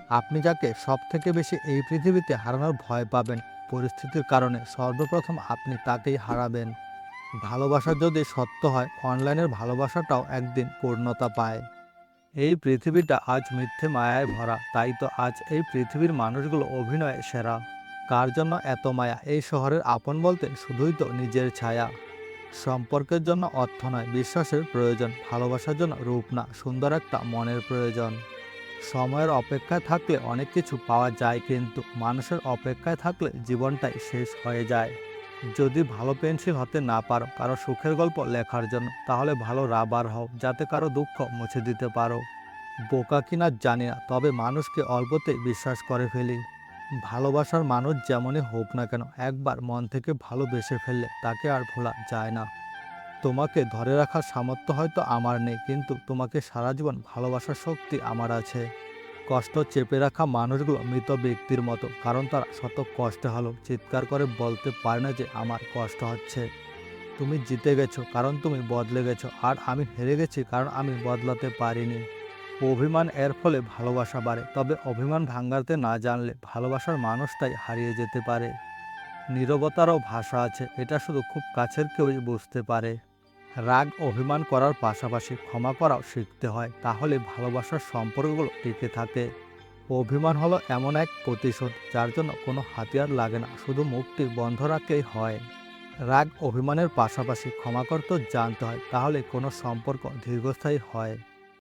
আপনি যাকে সবথেকে বেশি এই পৃথিবীতে হারানোর ভয় পাবেন, পরিস্থিতির কারণে সর্বপ্রথম আপনি তাকেই হারাবেন। ভালোবাসা যদি সত্য হয়, অনলাইনের ভালোবাসাটাও একদিন পূর্ণতা পায়। এই পৃথিবীটা আজ মিথ্যে মায়ায় ভরা, তাই তো আজ এই পৃথিবীর মানুষগুলো অভিনয়ে সেরা। কার জন্য এত মায়া? এই শহরের আপন বলতে শুধুই তো নিজের ছায়া। সম্পর্কের জন্য অর্থ নয়, বিশ্বাসের প্রয়োজন। ভালোবাসার জন্য রূপ না, সুন্দর একটা মনের প্রয়োজন। সময়ের অপেক্ষায় থাকলে অনেক কিছু পাওয়া যায়, কিন্তু মানুষের অপেক্ষায় থাকলে জীবনটাই শেষ হয়ে যায়। যদি ভালো পেন্সিল হতে না পারো কারো সুখের গল্প লেখার জন্য, তাহলে ভালো রাবার হও, যাতে কারো দুঃখ মুছে দিতে পারো। বোকা কিনা জানি না, তবে মানুষকে অল্পতেই বিশ্বাস করে ফেলি। ভালোবাসার মানুষ যেমনই হোক না কেন, একবার মন থেকে ভালোবেসে ফেললে তাকে আর ভোলা যায় না। তোমাকে ধরে রাখার সামর্থ্য হয়তো আমার নেই, কিন্তু তোমাকে সারা জীবন ভালোবাসার শক্তি আমার আছে। কষ্ট চেপে রাখা মানুষগুলো মৃত ব্যক্তির মতো, কারণ তারা শত কষ্টে হলেও চিৎকার করে বলতে পারে না যে আমার কষ্ট হচ্ছে। তুমি জিতে গেছো কারণ তুমি বদলে গেছো, আর আমি হেরে গেছি কারণ আমি বদলাতে পারিনি। অভিমান এর ফলে ভালোবাসা বাড়ে, তবে অভিমান ভাঙাতে না জানলে ভালোবাসার মানুষটাই হারিয়ে যেতে পারে। নীরবতারও ভাষা আছে, এটা শুধু খুব কাছের কেউই বুঝতে পারে। রাগ অভিমান করার পাশাপাশি ক্ষমা করাও শিখতে হয়, তাহলে ভালোবাসার সম্পর্কগুলো টিকে থাকে। অভিমান হলো এমন এক প্রতিশোধ যার জন্য কোনো হাতিয়ার লাগে না, শুধু মুখটি বন্ধ রাখলেই হয়। রাগ অভিমানের পাশাপাশি ক্ষমা করতেও জানতে হয়, তাহলে কোনো সম্পর্ক দীর্ঘস্থায়ী হয়।